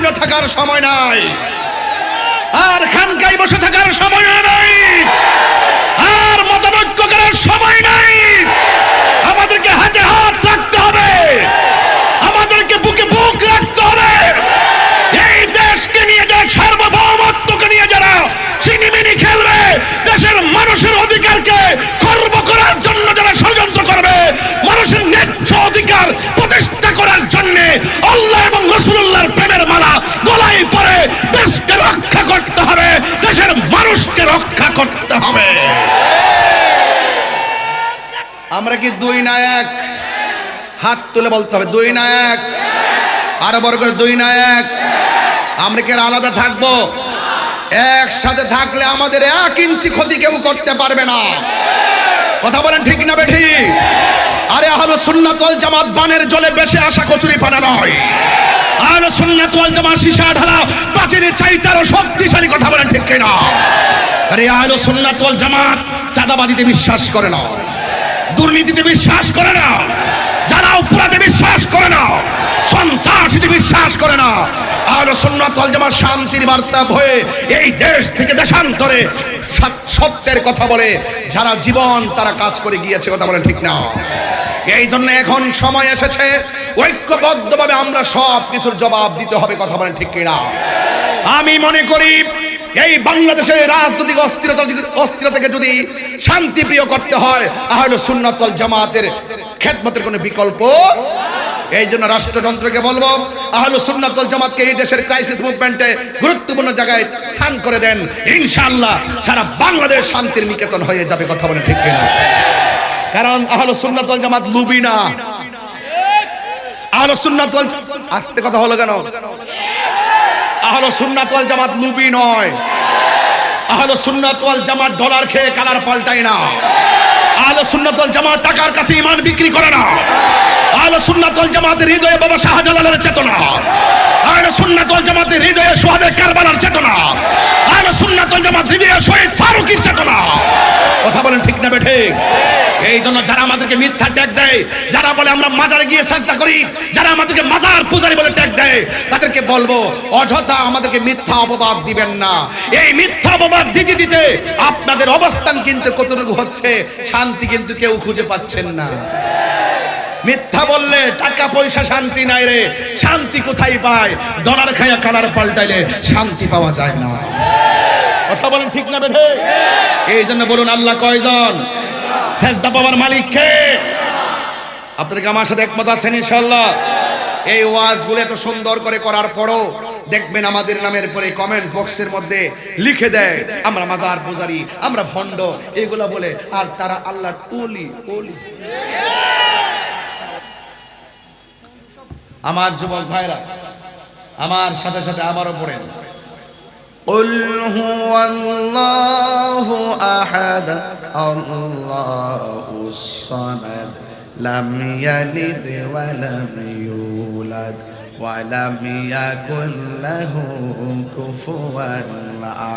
শুনে থাকার সময় নাই, আর খানকায় বসে থাকার সময় নাই, আর মতানৈক্য করার সময় নাই। আমাদেরকে হাতে হাত রাখতে হবে, আমাদেরকে বুকে বুক রাখতে হবে। এই দেশকে নিয়ে যারা সার্বভৌমত্বকে নিয়ে যারা চিনিমিনি খেলবে, দেশের মানুষের অধিকারকে খর্ব করার জন্য যারা ষড়যন্ত্র করবে, মানুষের ন্যায্য অধিকার প্রতিষ্ঠা করার জন্য আল্লাহ এবং রাসূলুল্লাহর প্রেমের মালা গলায় পরে দেশকে রক্ষা করতে হবে, দেশের মানুষকে রক্ষা করতে হবে। আমরা কি দুই না এক? হাত তুলে বলতে হবে দুই না এক। আরো বড় করে দুই না এক। আমরা কি আলাদা থাকবো? একসাথে থাকলে আমাদের 1 ইঞ্চি ক্ষতি কেউ করতে পারবে না। কথা বলেন ঠিক না বেঠিক? আরে আহলে সুন্নাত ওয়াল জামাত বানের জলে বেশি আসা কচুরি পানা নয়। আহলে সুন্নাত ওয়াল জামাত সীসা ঢালা প্রাচীরের চাইতে আরো শক্তিশালী। কথা বলেন ঠিক কিনা? আরে আহলে সুন্নাত ওয়াল জামাত চাঁদাবাজিতে বিশ্বাস করে না, দুর্নীতিতে বিশ্বাস করে না, যারা অপরাধে বিশ্বাস করে না, সন্ত্রাসীতে বিশ্বাস করে না। আহলে সুন্নাত ওয়াল জামাত শান্তির বার্তা হয়ে এই দেশ থেকে দেশান্তরে সত্যের কথা বলে যারা জীবন তারা কাজ করে গিয়েছে। কথা বলেন ঠিক না? এই জন্য এখন সময় এসেছে ঐক্যবদ্ধভাবে আমরা সব কিছুর জবাব দিতে হবে। কথা বলেন ঠিক কিনা? আমি মনে করি এই বাংলাদেশের রাজনৈতিক অস্থিরতাকে যদি শান্তিপ্রিয় করতে হয়, আহলে সুন্নাত ওয়াল জামাতের খেদমতের কোনো বিকল্প। এই জন্য রাষ্ট্রযন্ত্রকে বলবো, আহলে সুন্নাত ওয়াল জামাতকে এই দেশের ক্রাইসিস মুভমেন্টে গুরুত্বপূর্ণ জায়গায় স্থান করে দেন। ইনশাআল্লাহ সারা বাংলাদেশ শান্তির নিকেতন হয়ে যাবে। কথা বলেন ঠিক কিনা? কারণ আহলে সুন্নাত ওয়াল জামাত লুবি না। আহলে সুন্নাত ওয়াল আস্তে কথা হলো কেন? আহলে সুন্নাত ওয়াল জামাত লুবি নয়। আহলে সুন্নাত ওয়াল জামাত ডলার খেয়ে কালার পাল্টায় না। আহলে সুন্নাত ওয়াল জামাত টাকার কাছে ঈমান বিক্রি করে না। আহলে সুন্নাত ওয়াল জামাতের হৃদয়ে বাবা শাহজালালের চেতনা, আহলে সুন্নাত ওয়াল জামাতের হৃদয়ে শুহাদায়ে কারবালার চেতনা, আহলে সুন্নাত ওয়াল জামাত হৃদয়ে শহীদ ফারুকীর চেতনা। কথা বলেন ঠিক না বেঠিক? এই জন্য যারা আমাদেরকে মিথ্যা ট্যাগ দেয়, যারা বলে আমরা মাজারে গিয়ে সাজদা করি, যারা আমাদেরকে মাজার পূজারী বলে ট্যাগ দেয়, তাদেরকে বলবো অযথা আমাদেরকে মিথ্যা অপবাদ দিবেন না। এই মিথ্যা অপবাদ দিতে দিতে আপনাদের অবস্থান কিন্তু কতটুকু হচ্ছে, শান্তি কিন্তু কেউ খুঁজে পাচ্ছেন না। মিথ্যা বললে টাকা পয়সা শান্তি নাই রে, শান্তি কোথায় পায়? ডলার খায়া কালার পাল্টাইলে শান্তি পাওয়া যায় না। কথা বলেন ঠিক না বেঠে? এই জন্য বলুন আল্লাহ কয়জন? সেজদা পাওয়ার মালিক কে? আপনাদেরকে আমার সাথে একমত আছেন ইনশাআল্লাহ? এই ওয়াজগুলো এত সুন্দর করে করার পরও দেখবেন আমাদের নামের পরে কমেন্টস বক্সের মধ্যে লিখে দেয় আমরা মাজার পূজারি, আমরা ভণ্ড, এগুলা বলে। আর তারা আল্লাহর ওলি। ওলি আমার যুবক ভাইরা আমার সাথে সাথে আবারও পড়েন, قل هو الله أحد الله الصمد لم يلد ولم يولد ولم يكن له كفوا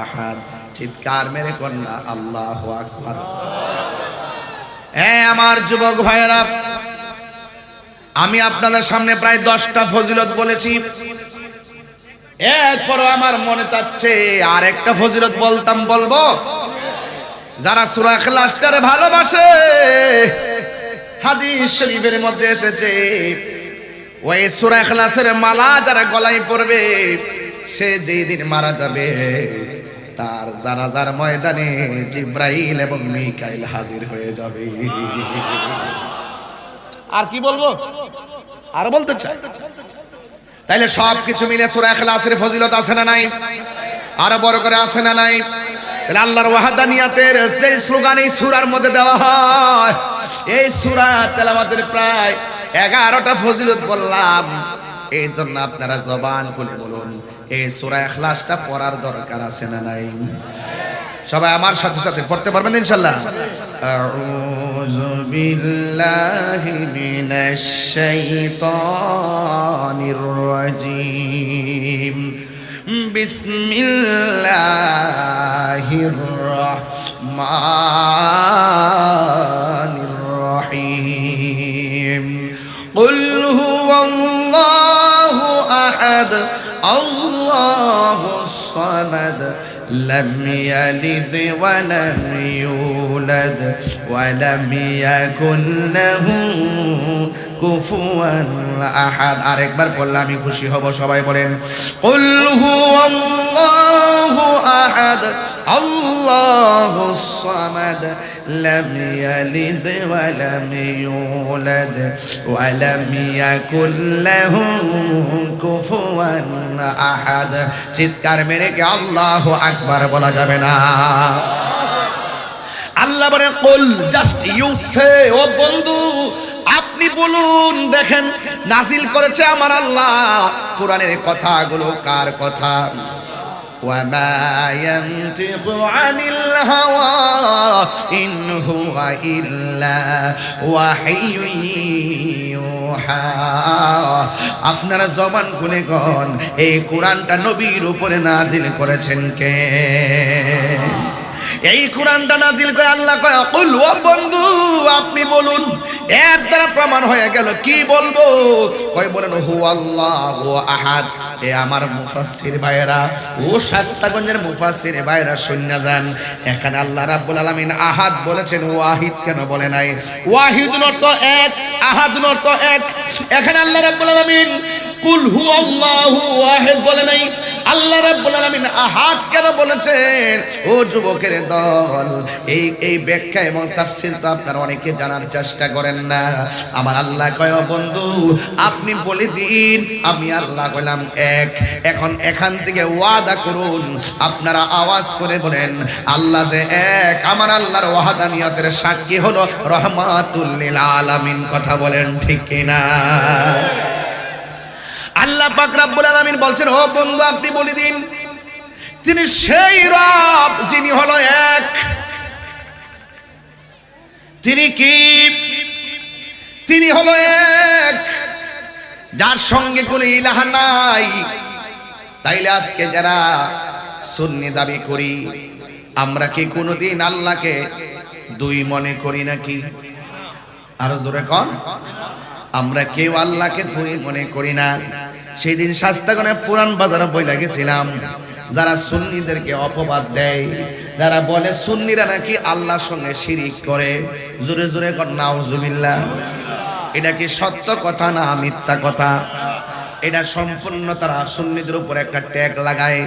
أحد। চিৎকার মেরে কন্যা আল্লাহু আকবার। আমার যুবক ভাইরা, আমি আপনাদের সামনে প্রায় 10টা ফজিলত বলেছি। এরপরও আমার মনে চাচ্ছে আর একটা ফজিলত বলতাম, বলবো। যারা সূরা ইখলাসটারে ভালোবাসে, হাদিস শরীফের মধ্যে এসেছে ওই সূরা ইখলাসের মালা যারা গলায় পরবে, সে যেই দিন মারা যাবে তার জানাজার ময়দানে জিবরাইল এবং মিকাইল হাজির হয়ে যাবে। আর কি বলবো? আর বলতে চাই। তাইলে সবকিছু মিলে সূরা ইখলাসের ফজিলত আছে না নাই? আরো বড় করে আছে না নাই? তাহলে আল্লাহর ওয়াহদানিয়াতের যে স্লোগান এই সূরার মধ্যে দেওয়া হয়, এই সূরা তেলাওয়াতের প্রায় 11টা ফজিলত বললাম। এই জন্য আপনারা জবান খুলে বলুন, এই সূরা ইখলাসটা পড়ার দরকার আছে না নাই? সবাই আমার সাথে সাথে পড়তে পারবেন ইনশাআল্লাহ? আউযু বিল্লাহি মিনাশ শাইতানির রাজীম। বিসমিল্লাহির রাহমানির রহিম। কুল হুয়াল্লাহু আহাদ আল্লাহুস সামাদ لم يلد ولم يولد ولم يكن له কুফুয়ান আহাদ। আরেকবার বললে আমি খুশি হব, সবাই বলেন কুল হুয়াল্লাহু আহাদ আল্লাহুস সামাদ লাম ইয়ালিদ ওয়া লাম ইউলাদ ওয়া লাম ইয়াকুল লাহু কুফুয়ান আহাদ। চিৎকার মেরে কি আল্লাহু আকবার বলা যাবে না? আল্লাহ বলে কুল, জাস্ট ইউ সে, ও বন্ধু আপনি বলুন। দেখেন নাজিল করেছে আমার আল্লাহ। কোরআনের কথাগুলো কার কথা? ওয়া মা ইয়ানতিকু আনিল হাওয়া ইন হুয়া ইল্লা ওয়াহিয়ুন ইউহা। আপনারা জবান খুলে কোন এই কোরআনটা নবীর উপরে নাজিল করেছেন কে? এই কোরআনটা নাজিল করে আল্লাহ কয় কুল, ও বন্ধু আপনি বলুন। এর দ্বারা প্রমাণ হয়ে গেল। কি বলবো? কয় বলেন হুয়াল্লাহু আহাদ। এ আমার মুফাসসির ভাইরা ও শাস্তাগঞ্জের মুফাসসির ভাইরা শুনে যান, এখানে আল্লাহ রাব্বুল আলামিন আহাদ বলেছেন, ওয়াহিদ কেন বলে নাই? ওয়াহিদুন অর্থ এক, আহাদুন অর্থ এক। এখানে আল্লাহ রাব্বুল আলামিন কুল হুয়াল্লাহু ওয়াহিদ বলে নাই, আল্লাহ রাব্বুল আলামিন আহাদ কেন বলেছেন? ও যুবকের দল, এই ব্যাখ্যা এবং তাফসীর তো আপনারা অনেকে জানার চেষ্টা করেন না। আমার আল্লাহ কয় বন্ধু আপনি বলে দিন আমি আল্লাহ কইলাম এক। এখন এখান থেকে ওয়াদা করুন, আপনারা আওয়াজ করে বলেন আল্লাহ যে এক। আমার আল্লাহর ওয়াহদানিয়তের সাক্ষী হলো রহমাতুল লিল আলামিন। কথা বলেন ঠিক কিনা? আল্লাহ পাক রব্বুল আলামিন বলছেন ও বন্ধু আপনি বলে দিন তিনি সেই রব যিনি হলো এক। তিনি কি? তিনি হলো এক, যার সঙ্গে কোনো ইলাহ নাই। তাইলে আজকে যারা সুন্নি দাবি করি আমরা কি কোনোদিন আল্লাহকে দুই মনে করি নাকি? আরো জোরে কন। আমরা কেউ আল্লাহকে দুই মনে করি না। সেই দিন শাস্তাগণে পুরান বাজারে বইলা গেছিলাম, যারা সুন্নিদেরকে অপবাদ দেয়, যারা বলে সুন্নিরা নাকি আল্লাহর সঙ্গে শিরিক করে, জোরে জোরে কর নাউজুবিল্লাহ। এটা কি সত্য কথা না মিথ্যা কথা? এটা সম্পূর্ণ তারা সুন্নিদের উপর একটা ট্যাগ লাগায়,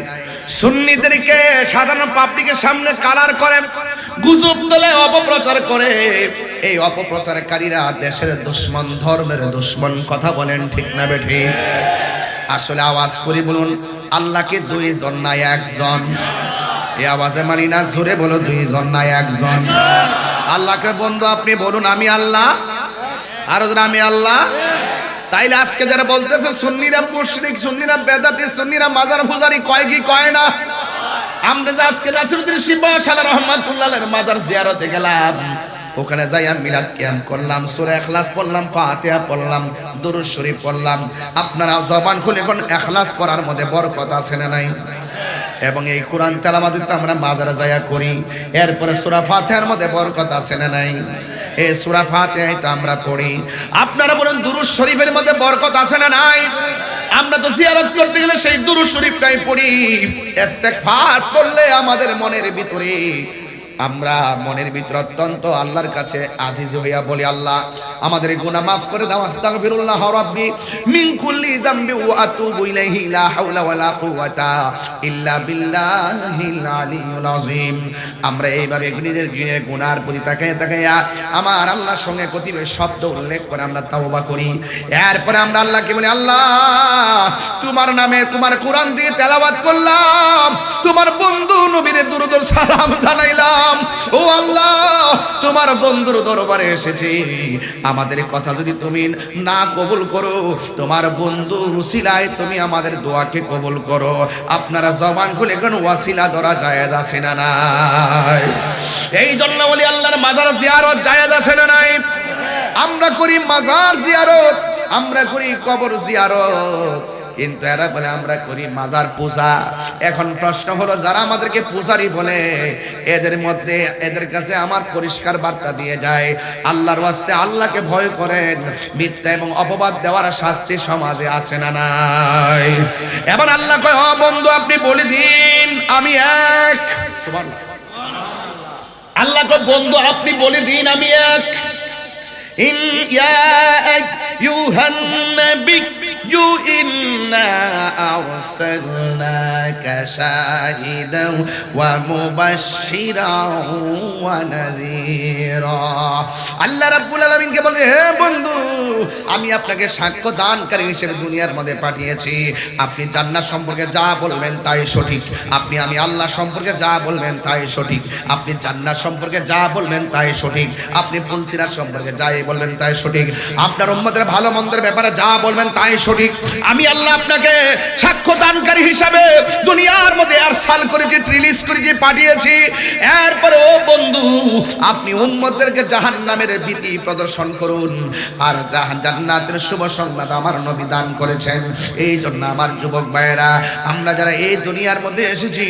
সুন্নিদেরকে সাধারণ পাবলিকের সামনে কালার করে, গুজব তোলে, অপপ্রচার করে। এই অপপ্রচারকারীরা দেশের দুশমন, ধর্মের দুশমন। কথা বলেন ঠিক না বেঠিক? আসলে আওয়াজ করে বলুন আল্লাহকে দুইজন না একজন? এই আওয়াজে মানি না, জোরে বলো দুইজন না একজন? আল্লাহকে বন্ধু আপনি বলুন আমি আল্লাহ, আর আমি আল্লাহ। তাইলে আজকে যারা বলতেছে সুন্নিরা মুশরিক, সুন্নিরা বেদাতি, সুন্নিরা মাজার পূজারি, কয় কি কয় না? আমরা যে আজকে নাসিরউদ্দিন শিববাবা শাহ রহমাতুল্লাহের মাজার জিয়ারতে গেলাম, ওখানে যাইয়া মিলাদ কিয়াম করলাম, সূরা ইখলাস পড়লাম, ফাতিহা পড়লাম, দুরূদ শরীফ পড়লাম। আপনারা জবান খুলে কোন ইখলাস পড়ার মধ্যে বরকত আছে না নাই? এবং এই কোরআন তেলাওয়াত তো আমরা মাজারে যাইয়া করি। এরপরে সূরা ফাতিহার মধ্যে বরকত আছে না নাই? এই সূরা ফাতিহাই তো আমরা পড়ি। আপনারা বলেন দুরূদ শরীফের মধ্যে বরকত আছে না নাই? আমরা তো জিয়ারত করতে গেলে সেই দুরূদ শরীফটাই পড়ি। ইস্তেগফার পড়লে আমাদের মনের ভিতরে, আমরা মনের ভিতর অত্যন্ত আল্লাহর কাছে আজিজ হইয়া বলি আল্লাহ আমাদের গুনাহ মাফ করে দাও, আস্তাগফিরুল্লাহ রাব্বি মিন কুল্লি যামবি ওয়া আতুবু ইলাইহি লা হাওলা ওয়ালা কুওয়াতা ইল্লা বিল্লাহিল আলিয়্যিল আযীম। আমরা এইভাবে নিজের গুনার প্রতি তাকাইয়া আমার আল্লাহর সঙ্গে কতিপয় শব্দ উল্লেখ করে আমরা তাওবা করি। এরপরে আমরা আল্লাহকে বলি আল্লাহ তোমার নামে তোমার কোরআন দিয়ে তেলাওয়াত করলাম, তোমার বন্ধু নবীর দুরূদ ও সালাম জানাইলাম। ও আল্লাহ তোমার বন্ধুর দরবারে এসেছি, আমাদের কথা যদি তুমি না কবুল করো, তোমার বন্ধুর উসিলায় তুমি আমাদের দোয়াকে কবুল করো। আপনারা জবান খুলে কোন ওয়াসিলা ধরা জায়েজ আছে না নাই? এই জন্য বলি আল্লাহর মাজার জিয়ারত জায়েজ আছে না নাই? আমরা করি মাজার জিয়ারত, আমরা করি কবর জিয়ারত। কিন্তু এরা বলে আমরা করি মাজার পূজা। এখন প্রশ্ন হলো, যারা আমাদেরকে পূজারি বলে এদের মধ্যে এদের কাছে আমার পরিষ্কার বার্তা দিয়ে যায়, আল্লাহর ওয়াস্তে আল্লাহকে ভয় করেন। মিথ্যা এবং অপবাদ দেওয়ার শাস্তি সমাজে আছে না নাই? এবার আল্লাহ কয়, ও বন্ধু আপনি বলে দিন আমি এক। সুবহানাল্লাহ। আল্লাহ কয়, বন্ধু আপনি বলে দিন আমি এক। ইন ইয়া আইয়ুহান নাবিয়্যু ইন্না আরসালনাকা শাহিদান ওয়া মুবাশশিরান ওয়া নাযীরা। আল্লাহ রাব্বুল আলামিনকে বলে, হে বন্ধু আমি আপনাকে সাক্ষ্য দানকারী হিসেবে দুনিয়ার মধ্যে পাঠিয়েছি। আপনি জান্নাত সম্পর্কে যা বলবেন তাই সঠিক, আপনি আমি আল্লাহ সম্পর্কে যা বলবেন তাই সঠিক, আপনি জান্নাত সম্পর্কে যা বলবেন তাই সঠিক, আপনি পুলসিরাত সম্পর্কে যাই বলবেন তাই সঠিক, আপনার উম্মতের ভালো মন্দের ব্যাপারে যা বলবেন তাই সঠিক। আমি আল্লাহ আপনাকে সাক্ষ্য দানকারী হিসাবে দুনিয়ার মধ্যে আরসাল করেছি, রিলিজ করেছি, পাঠিয়েছি। এরপরে ও বন্ধু আপনি উম্মতদেরকে জাহান্নামের ভীতি প্রদর্শন করুন, আর জান্নাতের শুভ সংবাদ আমার নবী দান করেছেন। এই জন্য আমার যুবক ভাইয়েরা, আমরা যারা এই দুনিয়ার মধ্যে এসেছি,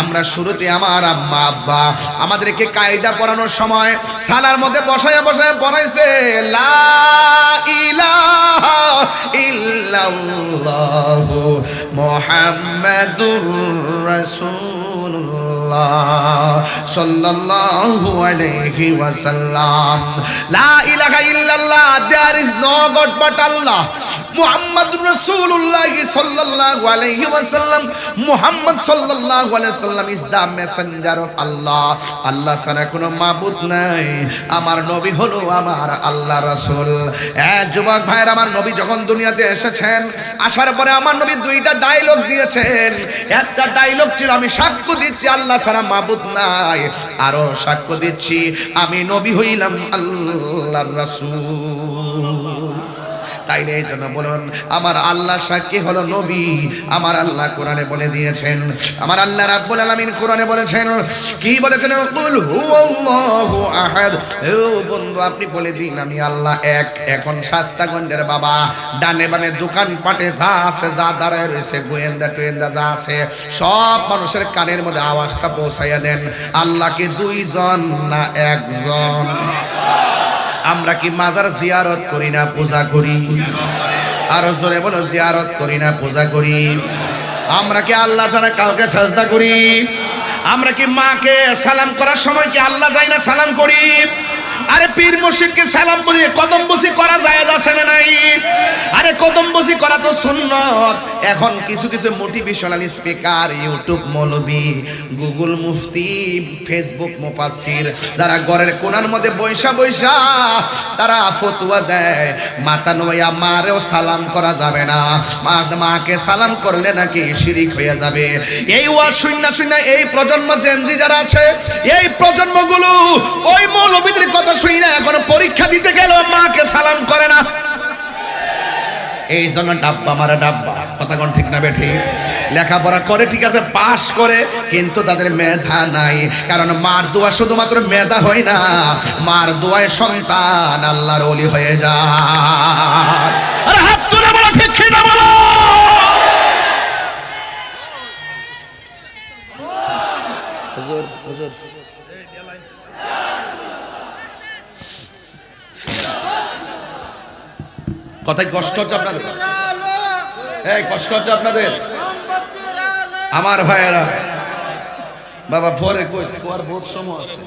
আমরা শুরুতে আমার আম্মা আব্বা আমাদেরকে কায়দা পড়ানোর সময় সালার মধ্যে বসায় বসায় পড়াইছে, লা ইলাহা ইল্লাল্লাহু মুহাম্মাদুর রাসূলুল্লাহ সাল্লাল্লাহু আলাইহি ওয়াসাল্লাম। লা ইলাহা ইল্লাল্লাহ, there is no god but Allah. মুহাম্মাদুর রাসূলুল্লাহ সাল্লাল্লাহু আলাইহি ওয়াসাল্লাম, মুহাম্মদ সাল্লাল্লাহু আলাইহি ওয়াসাল্লাম ইজ দা মেসেঞ্জার অফ আল্লাহ। আল্লাহ ছাড়া কোনো মাবুদ নাই, আমার নবী হলো আমার আল্লাহ রাসূল। যুবক ভাইরা, আমার নবী যখন দুনিয়াতে এসেছেন, আসার পরে আমার নবী দুইটা ডায়লগ দিয়েছেন। একটা ডায়লগ ছিল, আমি সাক্ষ্য দিচ্ছি আল্লাহ ছাড়া মাবুদ নাই, আরো সাক্ষ্য দিচ্ছি আমি নবী হইলাম আল্লাহর রাসূল। তাইলে এই জন্য বলুন, আমার আল্লাহ সাক্ষী হলো নবী। আমার আল্লাহ কোরআনে বলে দিয়েছেন, আমার আল্লাহ রাব্বুল আলামিন কোরআনে বলেছেন, কি বলেছেন? কুল হুয়াল্লাহু আহাদ। ও বন্ধু আপনি বলে দিন আমি আল্লাহ এক। এখন শাস্তাগঞ্জের বাবা ডানে বামে দোকান পাটে যা আছে, যা দাঁড়ায় রয়েছে, গোয়েন্দা টোয়েন্দা যা আছে, সব মানুষের কানের মধ্যে আওয়াজটা পৌঁছাইয়া দেন, আল্লাহকে দুইজন না একজন? আমরা কি মাজার জিয়ারত করি না পূজা করি? আরো জোরে বলো, জিয়ারত করি না পূজা করি? আমরা কি আল্লাহ ছাড়া কাউকে সাজদা করি? আমরা কি মাকে সালাম করার সময় কি আল্লাহ যাই না সালাম করি? আরে পীর মুর্শিদকে সালাম করি, কদম বসি করা যায় আছে না নাই? আরে কদম বসি করা তো সুন্নত। এখন কিছু কিছু মোটিভেশনাল স্পিকার, ইউটিউব মৌলবি, গুগল মুফতি, ফেসবুক মুফাসসির, যারা ঘরের কোণার মধ্যে বৈশা বৈশা তারা ফতোয়া দেয়, মাথা নোয়া মারেও সালাম করা যাবে না, মাকে সালাম করলে নাকি শিরিক হয়ে যাবে। এই ওয়াজ শুননা শুননা এই প্রজন্ম জেনজি যারা আছে, এই প্রজন্মগুলো ওই মৌলবীদের কথা শুই না, এখন পরীক্ষা দিতে গেল মাকে সালাম করে না। এই জন্য ডাব্বা মারা ডাব্বা, কথা কোন ঠিক না বেঠি? লেখাপড়া করে ঠিক আছে, পাস করে, কিন্তু তাদের মেধা নাই। কারণ মার দোয়া শুধুমাত্র মেধা হয় না, মার দোয়ায় সন্তান আল্লাহর ওলি হয়ে যায়। আরে হাত তুলে বলো ঠিক কি না বলো? হুজুর হুজুর কথায় কষ্ট হচ্ছে আপনাদের? এই কষ্ট হচ্ছে আপনাদের? আমার ভাইয়েরা, বাবা পরে কই স্কোয়ার বহুত সময় আছে,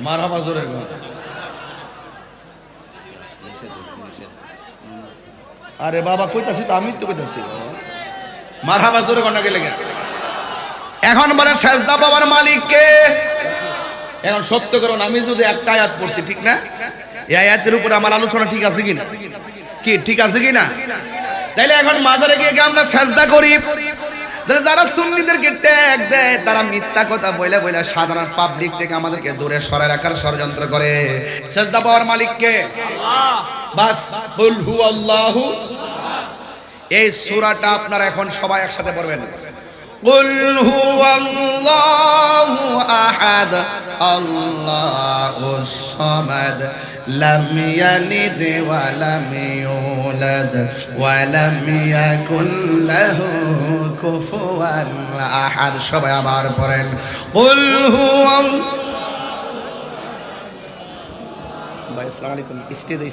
মারহাবা জোরে গো। আরে বাবা কইতাছি তো, আমি তো কইতাছি মারহাবা জোরে কোন গেলে। এখন বলে সেজদা বাবার মালিক কে? এখন সত্য করুন, আমি যদি একটা আয়াত পড়ছি ঠিক না, এই আয়াতের উপরে আমার আলোচনা ঠিক আছে কিনা? কি ঠিক আছে কিনা? তাইলে এখন মাজারে গিয়ে আমরা সেজদা করি, যারা সুন্নিদেরকে ট্যাগ দেয় তারা মিথ্যা কথা বইলা বইলা সাধারণ পাবলিক থেকে আমাদেরকে দূরে সরায় রাখার ষড়যন্ত্র করে। সেজদা পাওয়ার মালিক কে? আল্লাহ। বাস, কুল হুয়াল্লাহু। এই সূরাটা আপনারা এখন সবাই একসাথে পড়বেন। কুল হুয়াল্লাহু আহাদ আল্লাহুস সামাদ লাম ইয়ালিদ ওয়া লাম ইউলাদ ওয়া লাম ইয়াকুল লাহু কুফুয়ান আহাদ। সবাই আবার পড়েন কুল হুয়াল। ভাই আসসালামু আলাইকুম, স্টেজে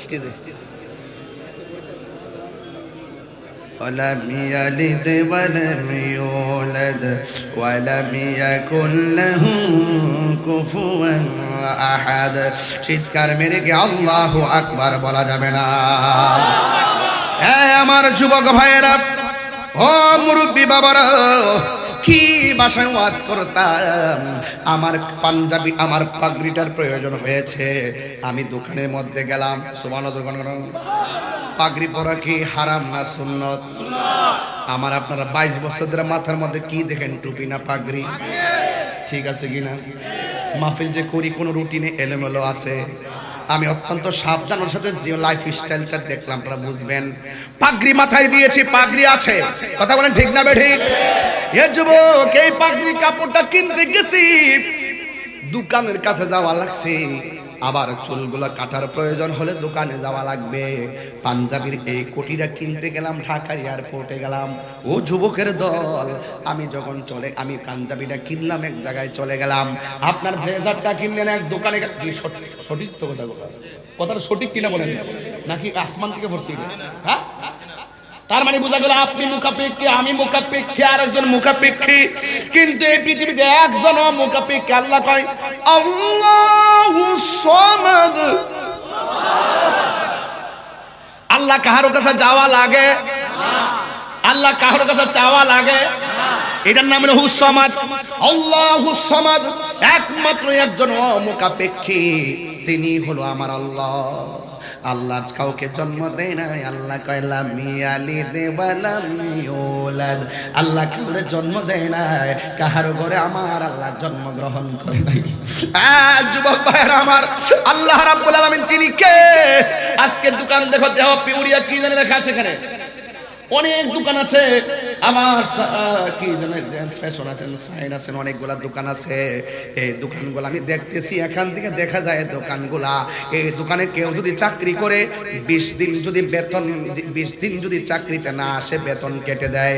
ولم يلد ولم يولد ولم يكن له كفوا أحد। চিৎকার মেরে কি আল্লাহু আকবার বলা যাবে না? আমার যুবক ভাইয়েরা, ও মুরব্বী বাবারা, কি ভাষায় ওয়াজ করতাম। আমার পাঞ্জাবি, আমার পাগড়িটার প্রয়োজন হয়েছে। আমি দোকানের মধ্যে গেলাম। সুবহানাল্লাহ। পাগড়ি পরা কি হারাম না সুন্নত? আমার আপনারা 22 বছর ধরে মাথার মধ্যে কি দেখেন? টুপি না পাগড়ি? ঠিক আছে কিনা? মাহফিল যে করি কোন রুটিনে এলোমেলো আছে। আমি অত্যন্ত সাবধানের সাথে যে লাইফ স্টাইলটা দেখলাম আপনারা বুঝবেন। পাগড়ি মাথায় দিয়েছি, পাগড়ি আছে, কথা বলেন ঠিক না বেঠিক? এ যুবক, এই পাগড়ি কাপড়টা কিনতে গেছি, দোকানের কাছে যাওয়া লাগছে। আবার চুলগুলো কাটার প্রয়োজন হলে দোকানে যাওয়া লাগবে। পাঞ্জাবির এই কোটিটা কিনতে গেলাম, ঢাকা এয়ারপোর্টে গেলাম। ও যুবকের দল, আমি পাঞ্জাবিটা কিনলাম, এক জায়গায় চলে গেলাম। আপনার ব্লেজারটা কিনলেন এক দোকানে। সঠিক তো কথাটা সঠিক কিনা বলেন, নাকি আসমান থেকে পড়ছি? হ্যাঁ, তার মানে বোঝা গেল আপনি মুখাপেক্ষী, আমি মুখাপেক্ষী, আর একজন মুখাপেক্ষী। কিন্তু এই পৃথিবীতে একজন মুখাপেক্ষী। আল্লাহ কয় আল্লাহুস সামাদ। আল্লাহ কাহার কাছে যাওয়া লাগে? আল্লাহ কাহার কাছে চাওয়া লাগে? এটার নাম হলো হুস সামাদ। আল্লাহুস সামাদ, একমাত্র একজন মুখাপেক্ষী, তিনি হলো আমার আল্লাহ। আল্লাহ কাউকে জন্ম দেয় নাই। আল্লাহ কয় লাম ইয়ালিদ ওয়া লাম ইউলাদ। আল্লাহ কাউকে জন্ম দেয় নাই, কাহার ঘরে আমার আল্লাহ জন্মগ্রহণ করে নাই। যুবক ভাইরা আমার, আল্লাহ রাব্বুল আলামিন তিনি কে? আজকে দোকান দেখো, দেহ পিউরিয়া কি জানে লেখা আছে এখানে। অনেক দোকান আছে, আমার কি জানে ড্যান্স ফ্যাশন আছে, সাইন আছে, অনেকগুলা দোকান আছে। এই দোকানগুলো আমি দেখতেছি, এখান থেকে দেখা যায় দোকানগুলা, এই দোকানে কেউ যদি চাকরি করে 20 দিন যদি বেতন, 20 দিন যদি চাকরিতে না আসে বেতন কেটে দেয়।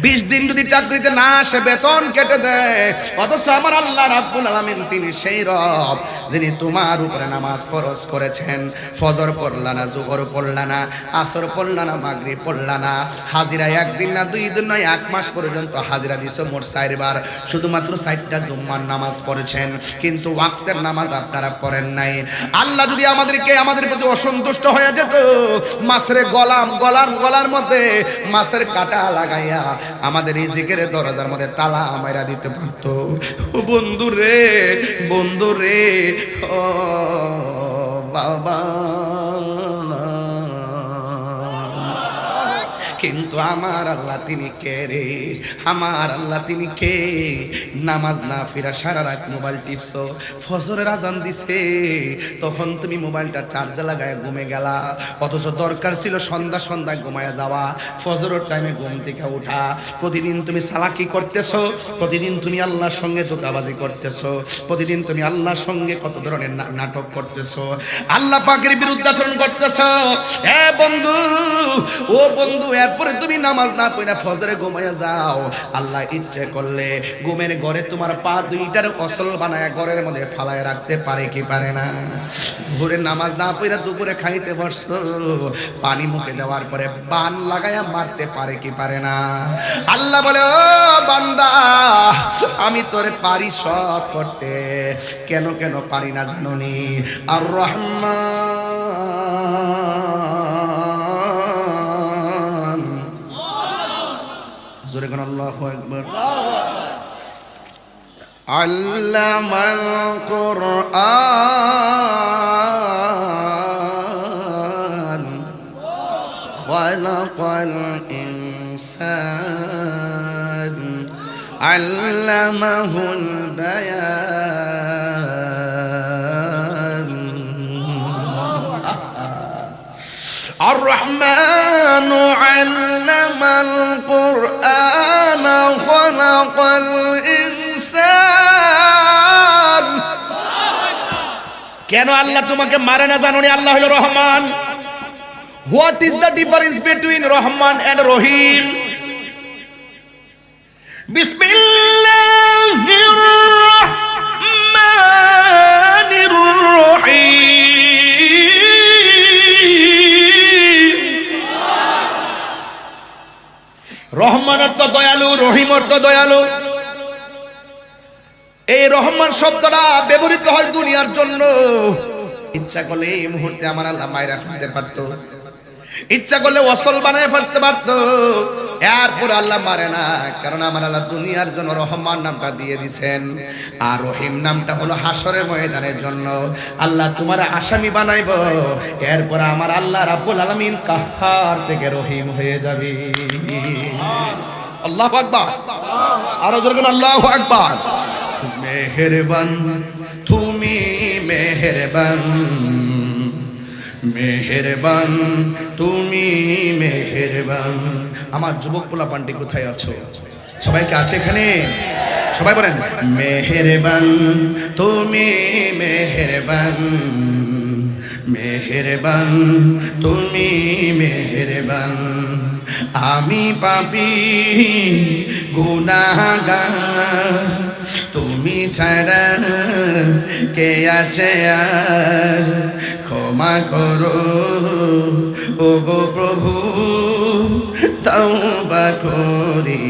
20 দিন যদি চাকরিতে না আসে বেতন কেটে দেয়। অথচ আমার আল্লাহ রাব্বুল আলামিন তিনি সেই রব যিনি তোমার উপরে নামাজ ফরজ করেছেন। ফজর পড়লা না, জোহর পড়লা না, আসর পড়লা না, মাগরিব পড়লা না, হাজিরা 1 দিন না 2 দিন নয় 1 মাস পর্যন্ত হাজিরা দিছো মোট 4 বার। শুধুমাত্র 4টা জুম্মার নামাজ পড়েছেন, কিন্তু ওয়াক্তের নামাজ আপনারা পড়েন নাই। আল্লাহ যদি আমাদের প্রতি অসন্তুষ্ট হয়ে যেত, মাছের গলার মধ্যে মাছের কাঁটা লাগাইয়া আমাদের রিজিকের দরজার মধ্যে তালা মাইরা দিতে পারতো। বন্ধু রে, ও বাবা, কিন্তু আমার আল্লাহ তিনি কে রে? আমার আল্লাহ তিনি কে? নামাজ না ফিরা সারা রাত মোবাইল টিপছো, ফজরের আজান দিছে, তখন তুমি মোবাইলটা চার্জে লাগায় ঘুমে গেলা। অথচ দরকার ছিল সন্ধ্যায় ঘুমায় যাওয়া, ফজরের টাইমে ঘুম থেকে উঠা। প্রতিদিন তুমি সালাকি করতেছো, প্রতিদিন তুমি আল্লাহর সঙ্গে ধোঁকাবাজি করতেছো, প্রতিদিন তুমি আল্লাহর সঙ্গে কত ধরনের নাটক করতেছো, আল্লাহ পাকের বিরুদ্ধাচরণ করতেছো। এ বন্ধু, ও বন্ধু, এরপরে তুমি নামাজ না পড়ে ফজরে ঘুমায়া যাও। আল্লাহ ইচ্ছে করলে ঘুমের ঘরে তোমার পা দুইটার অসল বানায় ঘরের মধ্যে ফালায় রাখতে পারে কি পারে না? ভোরে নামাজ না পড়ে দুপুরে খাইতে বসছো, পানি মুখে দেওয়ার পরে বান লাগায়া মারতে পারে কি পারে না? আল্লাহ বলে, ও বান্দা, আমি তোরে পারি সব করতে, কেন পারি না জানোনি? আর রহমান, জোরে কোন আল্লাহু আকবার। আল্লামাল কুরআন খালাকাল ইনসান আল্লামাহুল বায়ান। الرحمن علم القرآن خلق الإنسان কেন আল্লাহ তোমাকে মারে না জানো নি? আল্লাহ হলো Rahman. What is the difference between Rahman and Rahim? বিসমিল্লাহির রহমানির রহিম। রহমান অর্থ দয়ালু, রহিম অর্থ দয়ালু। এই রহমান শব্দটা ব্যবহৃত হয় দুনিয়ার জন্য। ইচ্ছা করলে এই মুহূর্তে আমার আল্লাহ মায়েরা ফেলতে পারতো, ইচ্ছা করলে ওয়াসল বানায় ফেলতে পারতো, এরপর আল্লাহ মারে না। কারণ আমার আল্লাহ দুনিয়ার জন্য রহমান নামটা দিয়ে দিছেন, আর রহিম নামটা হলো হাসরের ময়দানের জন্য। আল্লাহ তোমার আসামি বানাইব, এরপর আমার আল্লাহ রাব্বুল আলামিন কাহ্হার থেকে রহিম হয়ে যাবে। আল্লাহু আকবার। আর জোরে আল্লাহু আকবার। মেহেরবান তুমি মেহেরবান, মেহেরবান তুমি মেহেরবান। আমার যুবক পোলাপানটি কোথায় আছো? সবাইকে আছে এখানে? সবাই বলেন মেহেরবান তুমি মেহেরবান, মেহেরবান তুমি মেহেরবান। আমি পাপী গুনাহগার, তুমি ছাড়া কে আছে আর? ক্ষমা করো ও গো প্রভু, তওবা করি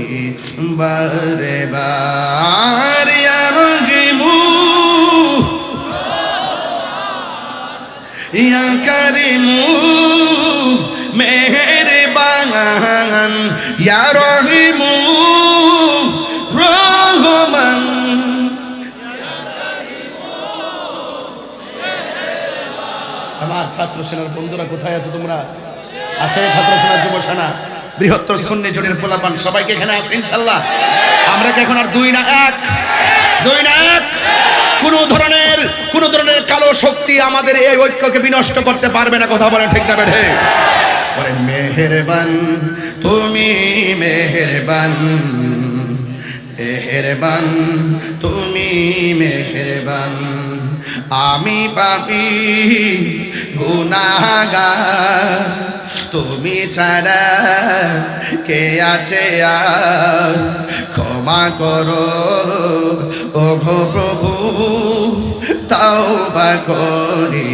বারে বার। ইয়া রহিমু ইয়া কারিমু মেহেরবান, ইয়া রহিমু রহমান। আমার ছাত্র সেনার বন্ধুরা কোথায় আছো তোমরা? আসে ছাত্র সেনার যুব সেনা, বৃহত্তর সুন্নি জোটের পোলাপান সবাইকে এখানে আছে ইনশাআল্লাহ। আমরা কি এখন আর দুই না এক? দুই না এক? কোন ধরনের কালো শক্তি আমাদের এই ঐক্যকে বিনষ্ট করতে পারবে না। কথা বলেন ঠিক না বেঠে? বলেন মেহেরবান তুমি মেহেরবান, মেহেরবান তুমি মেহেরবান। আমি পাপী গুনাহগার, তুমি ছাড়া কে আছে আর? ক্ষমা করো ও গো প্রভু, তওবা করি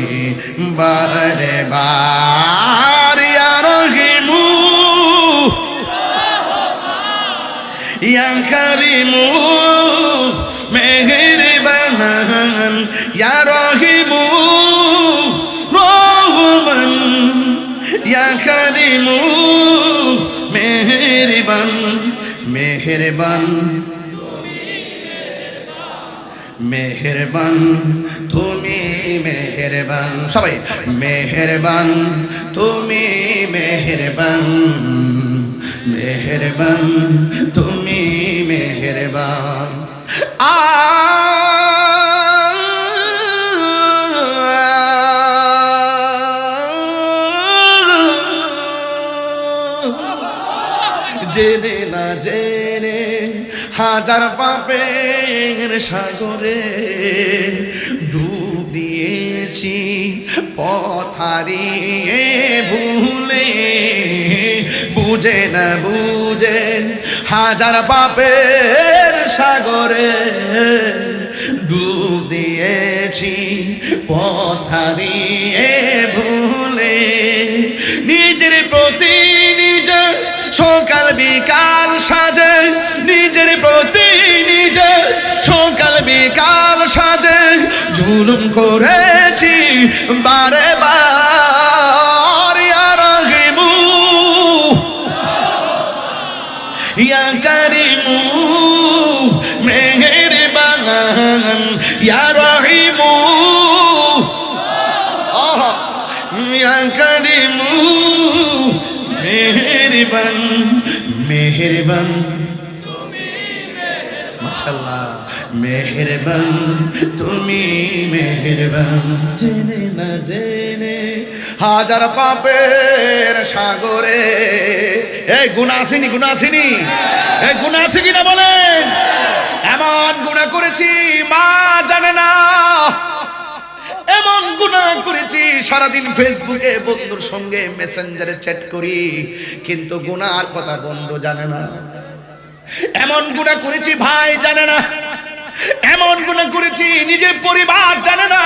বারে বার। ইয়া রহিমু ইয়া কারিমু মেহেরবান, ইয়া রহিমু রহমান, ইয়া কারিমু মেহেরবান, মেহেরবান মেহেরবান তুমি মেহেরবান। সবাই মেহেরবান তুমি মেহেরবান, মেহেরবান তুমি মেহেরবান। জেনে না জেনে হাজার পাপের সাগরে ডুব দিয়েছি, পথ হারিয়ে ভুলে। বুঝে না বুঝে হাজার পাপের সাগরে ডুব দিয়েছি, পথ হারিয়ে ভুলে। নিজের প্রতি নিজের সকাল বিকাল সাজে, নিজের প্রতি নিজের সকাল বিকাল সাজে জুলুম করেছি বারে বার। ইয়া রহিমু ইয়া কারিমু মেহেরবান, ইয়া রহিমু ইয়া কারিমু মেহেরবান, মেহেরবান মাশাআল্লাহ। মেহেরবান তুমি মেহেরবান, জেনে না জেনে হাজার পাপের সাগরে। এই গুনাহ আসেনি? গুনাহ আসেনি? এই গুনাহ আছে কিনা বলেন? এমন গুনাহ করেছি মা জানে না, এমন গুনাহ করেছি সারাদিন ফেসবুকে বন্ধুর সঙ্গে মেসেঞ্জারে চ্যাট করি, কিন্তু গুনার কথা বন্ধু জানে না। এমন গুনাহ করেছি ভাই জানে না, এমন গুনাহ করেছি নিজের পরিবার জানে না,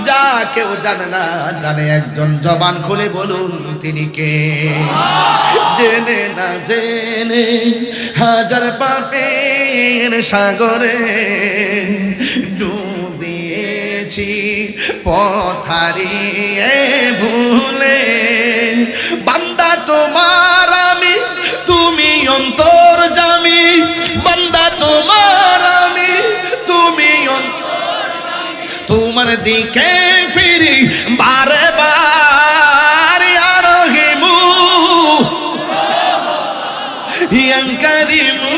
যা কেউ জানে না, জানে একজন। জবান খুলে বলুন তিনি কে? জেনে না জেনে হাজার পাপের সাগরে ডুব দিয়েছি পথ হারিয়ে ভুলে। বান্দা তোমার আমি, তুমি অন্তর্যামী। বান্দা তোমার আমি, তুমি তোমার দিকে ফিরি বারে বার। ইয়া রহিমু ইয়া কারিমু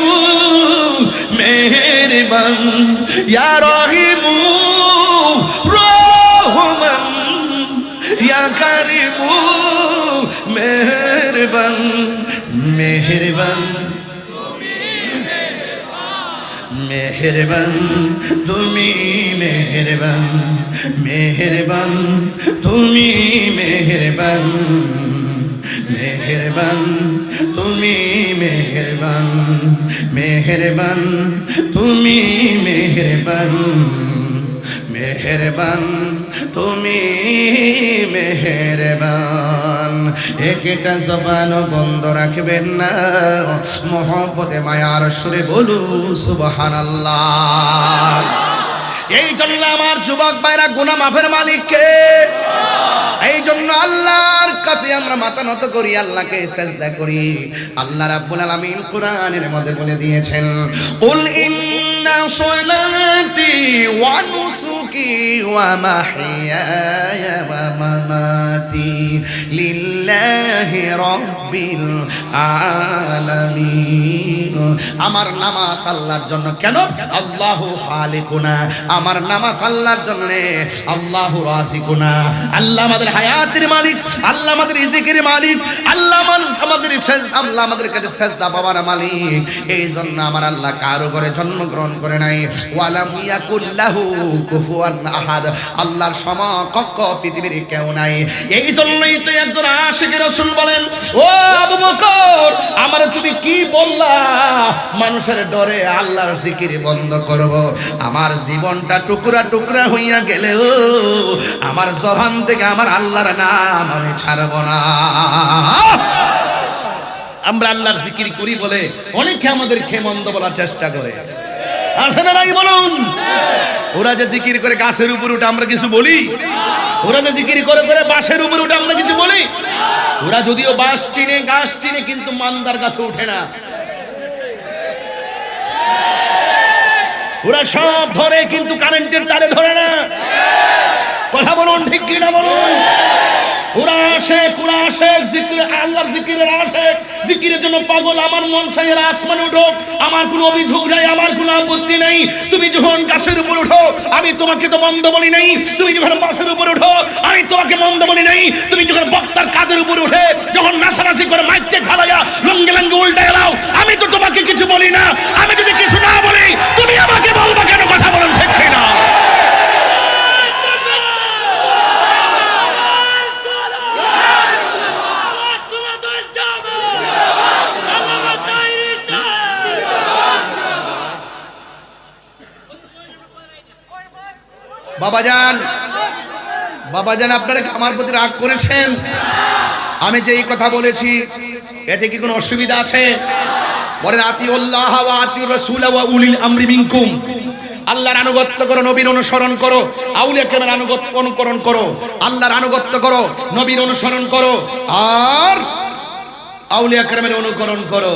মেহেরবান, ইয়া রহিমু রহমান, ইয়া কারিমু মেহেরবান মেহেরবান মেহেরবান তুমি মেহেরবান, মেহেরবান তুমি মেহেরবান, মেহেরবান তুমি মেহেরবান, মেহেরবান তুমি মেহেরবান, মেহেরবান তুমি মেহেরবান। একটা জবানও বন্ধ রাখবেন না, মহব্বতে মায়ার সুরে বলু সুবহানাল্লাহ। এই জন্য আমার যুবক ভাইরা গুনাহ মাফের মালিক কে? এই জন্য আল্লাহর কাছে আমরা মাথা নত করি, আল্লাহকে সিজদা করি। আল্লাহ রাব্বুল আলামিন কোরআনের মধ্যে বলে দিয়েছেন, কুল ইন্না সলাতি ওয়া নুসুকি ওয়া মাহইয়ায়া ওয়া মামাতি লিল্লাহি রাব্বিল আলামিন। আমার নামাজ আল্লাহর জন্য। কেন? আল্লাহু খালিকুনা। আমার নামাজ আল্লাহর জন্য, আল্লাহু রাযিকুনা। আল্লাহ আমাদের হায়াতের মালিক, আল্লাহ আমাদের রিজিকের মালিক, আল্লাহ আল্লাহ আমাদের কাছে সেজদা পাওয়ার মালিক। এই জন্য আমার আল্লাহ কারো ঘরে জন্মগ্রহণ করে নাই। ওয়ালাম ইয়াকুল্লাহু কুফুয়ান আহাদ। আল্লাহর সমকক্ষ পৃথিবীর কেউ নাই। এই জন্যই তো একজন আশিক রাসূল বলেন, ও আবু বকর, আমারে তুমি কি বললা মানুষের ডরে আল্লাহর জিকির বন্ধ করব? আমার জীবনটা টুকরা টুকরা হইয়া গেলেও আমার জবান থেকে আমার আল্লাহর নাম আমি ছাড়ব না। আমরা আল্লাহর জিকির করি বলে অনেকে আমাদেরকে মন্দ বলার চেষ্টা করে, আছে না নাই বলুন? ওরা যে জিকির করে গাছের উপর উঠে আমরা কিছু বলি? ওরা যে জিকির করে করে বাঁশের উপর উঠে আমরা কিছু বলি? ওরা যদিও বাঁশ চিনে গাছ চিনে, কিন্তু মান্দার গাছে উঠে না। ওরা সব ধরে কিন্তু কারেন্টের তারে ধরে না। কথা বলুন ঠিক কিনা বলুন? ওরা আশেক, ওরা আশেক, জিকিরে আল্লাহর জিকিরের আশেক, জিকিরের জন্য পাগল। আমার মন চাই এরা আসমানে উঠো, আমার কোনো অভিযোগ নাই, আমার কোনো আপত্তি নাই। তুমি যখন গাছের উপর উঠো আমি তোমাকে তো মন্দ বলি নাই, তুমি যখন বাঁশের উপর উঠো আমি তোমাকে মন্দ বলি নাই, তুমি যখন বক্তার কাজের উপর উঠে যখন নাচানাচি করে মাইকে ঢালাইয়া লঙ্গে লঙ্গে উল্টে এলাও আমি তো তোমাকে কিছু বলি না। আমি যদি কিছু না বলি তুমি আমাকে বলবা কেন? কথা বলুন ঠিক কিনা? বাবাজান, বাবাজান আপনারা আমার প্রতি রাগ করেছেন? আমি যে এই কথা বলেছি এতে কি কোনো অসুবিধা আছে? বলেন আতিউল্লাহ ওয়া আতিউর রাসূল ওয়া উলিল আমরি মিনকুম। আল্লাহর আনুগত্য করো, নবীর অনুসরণ করো, আউলিয়া কেরামের আনুগত্য অনুকরণ করো। আল্লাহর আনুগত্য করো, নবীর অনুসরণ করো, আর আউলিয়া কেরামের অনুকরণ করো।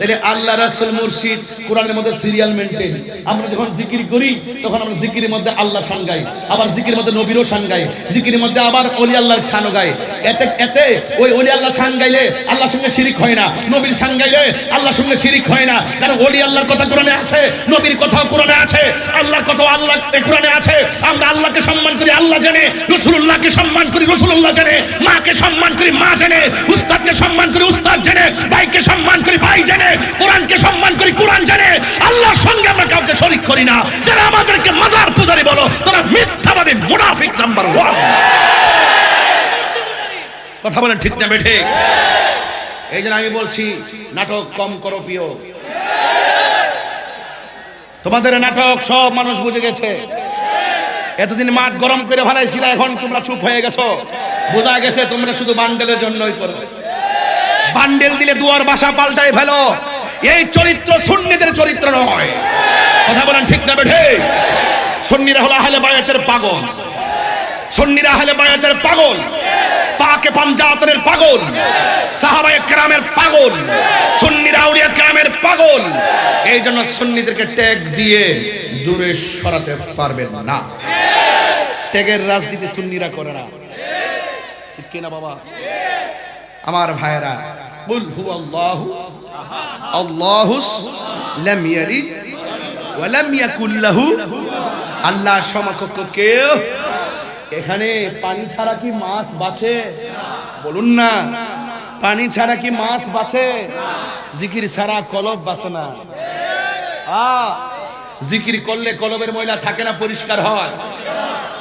তাহলে আল্লাহ রাসূল মুর্শিদ কোরআনের মধ্যে সিরিয়াল মেইনটেইন। আমরা যখন জিকির করি তখন আমরা জিকিরের মধ্যে আল্লাহ শান গাই, আবার জিকিরের মধ্যে নবীরও শান গাই, জিকিরের মধ্যে আবার ওলি আল্লাহর শানও গাই। এতে এতে ওই ওলি আল্লাহ শান গাইলে আল্লাহর সঙ্গে শিরিক হয় না, নবীর শান গাইলে আল্লাহর সঙ্গে শিরিক হয় না। কারণ ওলি আল্লাহর কথা কোরআনে আছে, নবীর কথাও কোরআনে আছে, আল্লাহর কথাও আল্লাহ কোরআনে আছে। আমরা আল্লাহকে সম্মান করি আল্লাহ জানে, রাসূলুল্লাহকে সম্মান করি রাসূলুল্লাহ জানে, মাকে সম্মান করি মা জানে, উস্তাদকে সম্মান করি উস্তাদ জানে, ভাইকে সম্মান করি ভাই জানে, কোরআনকে সম্মান করি কোরআন জানে। আল্লাহর সঙ্গে আমরা কাউকে শরীক করি না। যারা আমাদেরকে মাজার পূজারী বলো তারা মিথ্যাবাদী। মিথ্যাবাদী মুনাফিক নাম্বার 1। কথা বলেন ঠিক না বেঠে? এই জন্য আমি বলছি নাটক কম করো প্রিয়। তোমাদের নাটক সব মানুষ বুঝে গেছে। এতদিন মাঠ গরম করে ফেলাইছিল, এখন তোমরা চুপ হয়ে গেছো। বোঝা গেছে তোমরা শুধু বান্ডেলের জন্যই করো। বান্ডেল দিলে দুয়ার বাসা পাল্টাই ফেলো। এই চরিত্র সুন্নিদের চরিত্র নয়। কথা বলেন ঠিক না বেঠে? সুন্নিরা হলো আহলে বায়াতের পাগল। সুন্নিরা আহলে বায়াতের পাগল, পাকে পাঞ্জাতনের পাগল, সাহাবায়ে কেরামের পাগল, সুন্নিরা আউলিয়া কেরামের পাগল। এই জন্য সুন্নিদেরকে ট্যাগ দিয়ে দূরে সরাতে পারবেন না। ট্যাগের রাজনীতি সুন্নিরা করে না, ঠিক কিনা বাবা? আমার ভাইয়েরা, কুল হুয়াল্লাহু আল্লাহুস লাম ইয়ালিদ ওয়া লাম ইয়াকুল লাহু, আল্লাহ সমকক্ষ কেউ। এখানে পানি ছাড়া কি মাছ বাঁচে? বলুন না, পানি ছাড়া কি মাছ বাঁচে? জিকির ছাড়া কলব বাঁচে না। জিকির করলে কলবের ময়লা থাকে না, পরিষ্কার হয়।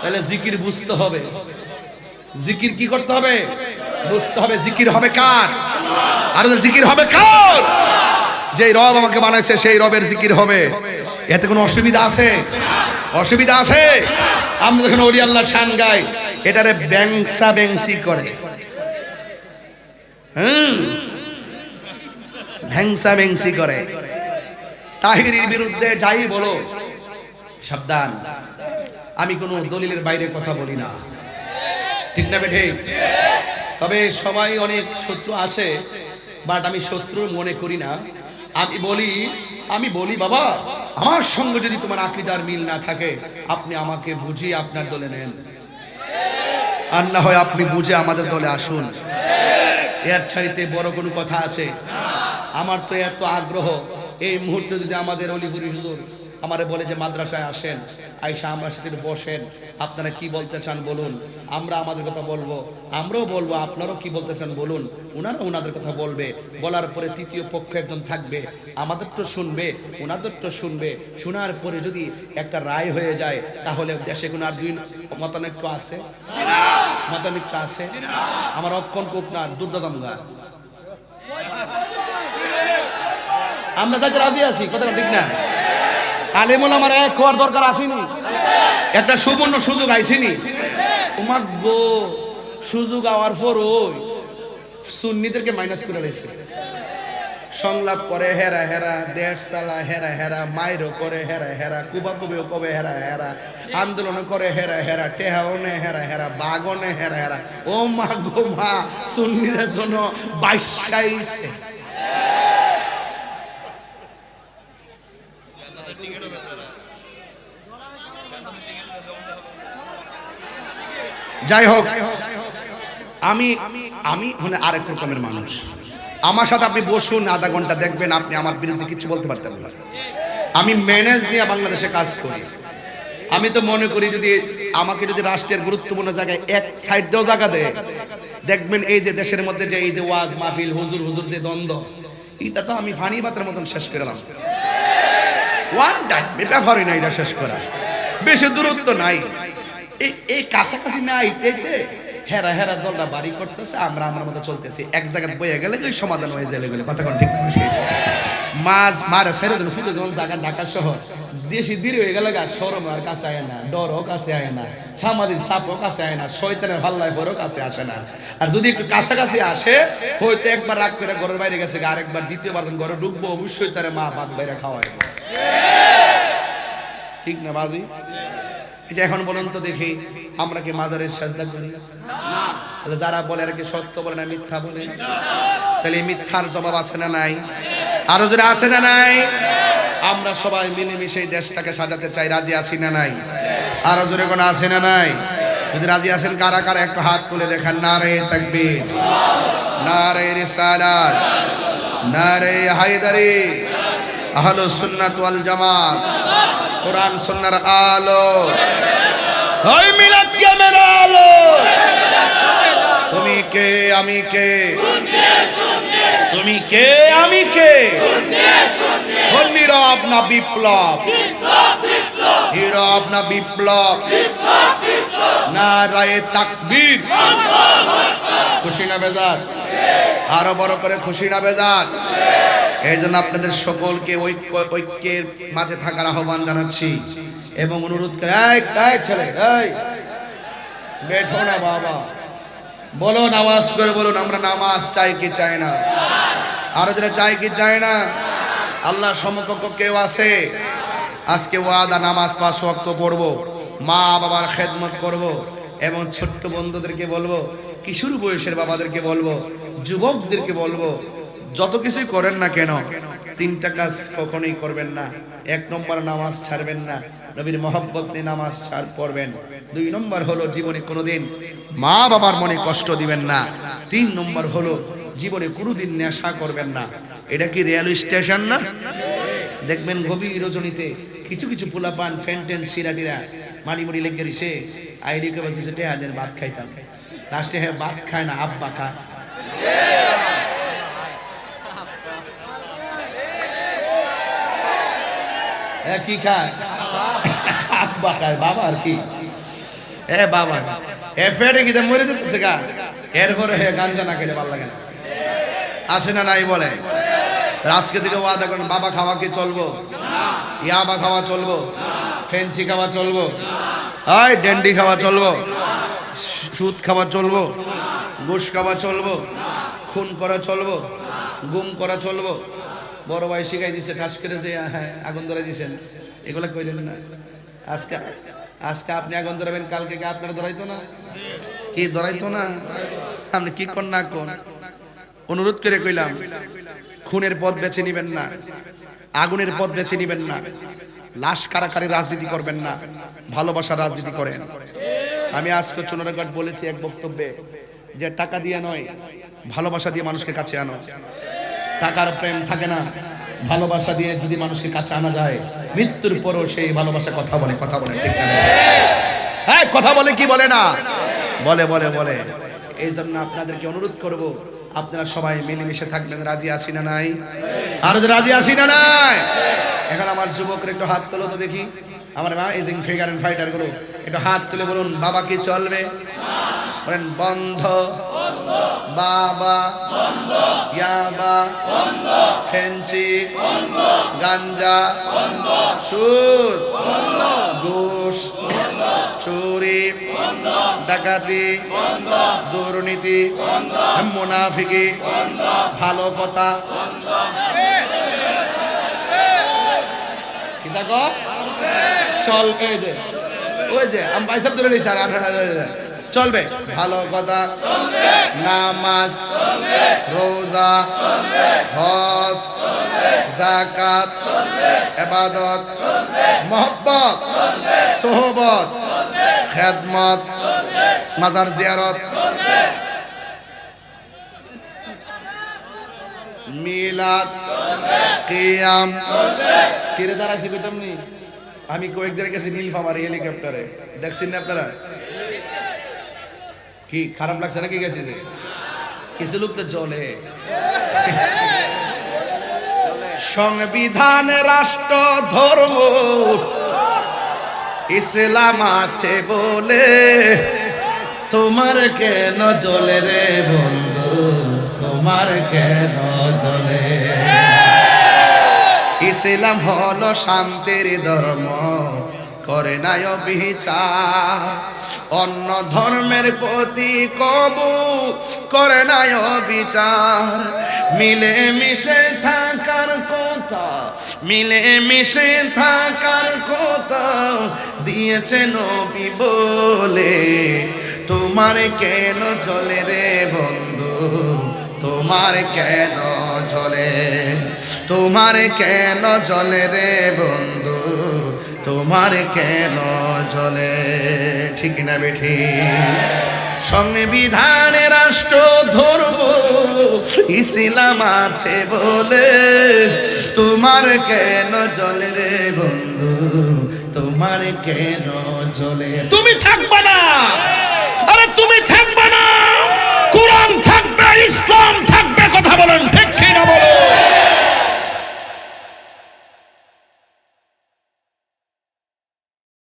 তাহলে জিকির বুঝতে হবে। জিকির কি করতে হবে? বুঝতে হবে। জিকির হবে কার? আর জিকির হবে কার? যেই রব আমাকে বানাইছে সেই রবের জিকির হবে। এতে কোনো অসুবিধা আছে? অসুবিধা আছে? আমরা যখন ওলি আল্লাহর শান গাই, এটারে ব্যাংসা ব্যাংসি করে। ভ্যাংসা ব্যাংসি করে। তাহিরির বিরুদ্ধে যাই বলো, সাবধান। আমি কোনো দলিলের বাইরে কথা বলি না, ঠিক না বেঠে? তবে সবাই অনেক শত্রু আছে, বাট আমি শত্রু মনে করি না। আমি বলি বাবা, আমার সঙ্গে যদি তোমার আকীদার মিল না থাকে, আপনি আমাকে বুঝিয়ে আপনার দলে নেন, আর না হয় আপনি বুঝে আমাদের দলে আসুন। এর চাইতে বড় কোনো কথা আছে? আমার তো এত আগ্রহ, এই মুহূর্তে যদি আমাদের অলিপুরি হুজুর আমারে বলে যে মাদ্রাসায় আসেন, আইসা আমার সাথে বসেন, আপনারা কি বলতে চান বলুন, আমরা আমাদের কথা বলবো, আমরাও বলবো, আপনারাও কি বলতে চান বলুন। ওনারা ওনাদের কথা বলবে, বলার পরে তৃতীয় পক্ষ একজন থাকবে, আমাদের তো শুনবে, ওনাদের তো শুনবে। শোনার পরে যদি একটা রায় হয়ে যায়, তাহলে দেশে কোনো আর দুই মতানৈক্য আছে? মতানৈক্য আছে? আমার অক্ষণ কোপ না, দুর্দাদমগা। আমরা যাতে রাজি আছি, কথা ঠিক না? আলেমুল আমার এক হওয়ার দরকার আসেনি? একটা সুবর্ণ সুযোগ আইসিনি? উমাক গো, সুযোগ আওয়ার পর ওই সুন্নিদেরকে মাইনাস করে রয়েছে। সংলাপ করে হেরা হেরা, দেশ চালা হেরা হেরা, মাইরও করে হেরা হেরা, কুবাকুবিও কবে হেরা হেরা, আন্দোলন করে হেরা হেরা, টেহাওনে হেরা হেরা, বাগনে হেরা হেরা। ও মা গো মা, সুন্নিদের জন্য বাইশাইছে। যাই হোক, আমি মানে আরেক রকমের মানুষ। আমার সাথে আপনি বসুন, আধা ঘন্টা দেখবেন, আপনি আমার বিরুদ্ধে কিছু বলতে পারতেন না। আমি ম্যানেজ নিয়ে বাংলাদেশে কাজ করি। আমি তো মনে করি যদি আমাকে যদি রাষ্ট্রের গুরুত্বপূর্ণ জায়গায় এক সাইড দেও জায়গা দেয়, দেখবেন এই যে দেশের মধ্যে যে এই যে ওয়াজ মাহফিল, হুজুর হুজুর যে দ্বন্দ্ব, এটা তো আমি ফানি বাতের মতন শেষ করলাম। ওয়ান টাইম ব্যাপারই না এটা শেষ করা, বেশি দূরত্ব নাই, এই কাছাকাছি না আইতে হেরা হেরা দলটা বাড়ি করতেছে, আমরা আমার মতো চলতেছি। এক জায়গায় বয়ে গেলে ওই সমাধান হয়ে যায় গেলে কথা কোন ঠিক মার ছেড়ে দিল শুধু যেমন জায়গা ঢাকা শহর দেশি দূরে হয়ে গেলে গা, শরম আর কাছে আয় না, ডরও কাছে আয় না, সামাজিক চাপও কাছে আয় না, শয়তানের হাল্লায় বড় কাছে আসে না। আর যদি একটু কাছাকাছি আসে, হয়তো একবার রাগ করে ঘরের বাইরে গেছে, আরেকবার দ্বিতীয়বার ঘরে ঢুকবো, অবশ্যই তারে মা ভাত বাইরে খাওয়ায়, ঠিক না বাজি? এটা এখন বলুন তো দেখি, আমরা কি মাজারের সাজদা করি? যারা বলে আর কি সত্য বলে না মিথ্যা বলে? তাহলে মিথ্যার জবাব আছে না নাই? আরো যারা আছে না নাই? আমরা সবাই মিলেমিশে এই দেশটাকে সাজাতে চাই, রাজি আছি না নাই? আরো জোরে কোন আছে না নাই? যদি রাজি আছেন কারা কারা একটু হাত তুলে দেখান। নারে তাকবীর, নারে রিসালাত, নারে হায়দারি, আহলুস সুন্নাত ওয়াল জামাত, কোরআন সুন্নাহর আলো, ওই মিলাদ কেমের আলো। তুমি কে আমি কে, তুমি কে আমি কে, নীরব না বিপ্লব, নীরব না বিপ্লব, নারায়ে তাকবীর। খুশি না বেজার? আরো বড় করে খুশি না বেজার? এই জন্য আপনাদের সকলকে ঐক্যের মাঝে থাকার আহ্বান জানাচ্ছি এবং অনুরোধ করে, এই ছেলে, এই বেঠো না বাবা, বলো নামাজ করে বলুন, আমরা নামাজ চাই কি চাই না? আরো যারা চাই কি চাই না? আল্লাহর সমকক্ষ কেউ আছে? আজকে ওয়াদা, নামাজ 5 ওয়াক্ত পড়বো, মা বাবার খেদমত করব এবং ছোট্ট বন্ধুদেরকে বলবো, কিশোর বয়সের বাবাদেরকে বলবো, যুবকদেরকে বলবো, যত কিছুই করেন না কেন 3টা কাজ কখনোই করবেন না। 1 নম্বর, নামাজ ছাড়বেন না, নবীর মহব্বত নিয়ে নামাজ পড়বেন। 2 নম্বর হলো জীবনে কোনোদিন মা বাবার মনে কষ্ট দিবেন না। 3 নম্বর হলো জীবনে কোনোদিন নেশা করবেন না। এটা কি রেল স্টেশন না? দেখবেন গভীর রজনীতে কিছু কিছু পোলাপান ফেন্টেন সিরাটিরা মাড়ি লেগে গেছে, আইডি কেবল কিছু টেহাদের ভাত খাইতাম, লাস্টে হ্যাঁ ভাত খায় না, আব্বা খায়। কি খায়? আব্বা খায়। বাবা আর কি? বাবা ফেটে কি মরে যেতেছে গা, এরপরে হে গাঞ্জা না খেলে ভালো লাগে না, আসে না নাই বলে। আজকে থেকে ওয়াদা করেন, বাবা খাওয়া কি চলবো? ইয়াবা খাওয়া চলবো? ফেন্সি খাওয়া চলবো? ডেন্ডি খাওয়া চলবো? সুদ খাওয়া চলবো? ঘুষ খাওয়া চলবো? খুন করা চলবো? গুম করা চলবো? বড় ভাই শিখাই দিছে, ঠাস করে যে হ্যাঁ আগুন ধরে দিয়েছেন, এগুলা কইলেন না। আজকে আপনি আগুন ধরাবেন, কালকে কি আপনারা ধরাইতো না? কি ধরাইতো না? আপনি কি কর না কোন? অনুরোধ করে কইলাম, খুনের পথ বেছে নিবেন না, আগুনের পথ বেছে নিবেন না, লাশ কারাকারি রাজনীতি করবেন না, ভালোবাসার রাজনীতি করেন। আমি আজকে চুনারঘাট বলেছি এক বক্তব্যে যে টাকা দিয়ে নয়, ভালোবাসা দিয়ে মানুষকে কাছে আনো। টাকার প্রেম থাকে না, ভালোবাসা দিয়ে যদি মানুষকে কাছে আনা যায়, মৃত্যুর পরও সেই ভালোবাসা কথা বলে ঠিক না? হ্যাঁ, কথা বলে কি বলে না? বলে। এই জন্য আপনাদেরকে অনুরোধ করব, আপনারা সবাই মিলেমিশে থাকবেন। রাজি আছি না নাই? আরো রাজি আছি না নাই? এখন আমার যুবকরা একটু হাত তোলো তো দেখি, আমার অ্যামেজিং ফিগার এন্ড ফাইটার গুলো একটু হাত তুলে বলুন, বাবা কি চলবে? বলেন বন্ধ, বাবা ইয়াবা, ফেন্সি, গাঞ্জা, সুদ, ঘুষ, চুরি, ডাকাতি, দুর্নীতি, মুনাফিকি, ভালো কথা কি দেখো চলবে, ওই যে আমি পয়সা ধরে নিই স্যার, চলবে ভালো কথা, নামাজ, রোজা, হজ, যাকাত, ইবাদত, মহব্বত, সোহবত, খেদমত, মাজার জিয়ারত, মিলাদ, কিয়াম। কিরে দাঁড়াইছি কইতাম নি? আমি কয়েকদিনের গেছি নীলফামারী হেলিকপ্টারে, দেখছেন না আপনারা? কি খারাপ লাগছে নাকি? গেছি যে কিছু লোক তো চলে। সংবিধান, রাষ্ট্র, ধর্ম, ইসলাম আছে বলে তোমার কেন জ্বলে রে বন্ধু, তোমার কেন জ্বলে? ইসলাম হলো শান্তির ধর্ম, করে নাই অবিচার, অন্য ধর্মের প্রতি কবু করে নাই অবিচার। মিলে মিশে থাকার কথা, মিলে মিশে থাকার কথা দিয়েছে নবী বলে, তোমার কেন জ্বলে রে বন্ধু, তোমার কেন জ্বলে? তোমার কেন জ্বলে রে বন্ধু, তোমার কেন জ্বলে? ঠিক না বেঠি? সংবিধানে, রাষ্ট্র, ধর্ম, ইসলাম আছে বলে তোমার কেন জ্বলে রে বন্ধু, তোমার কেন জ্বলে? তুমি থাকবা না, আরে তুমি থাকবা না, কুরআন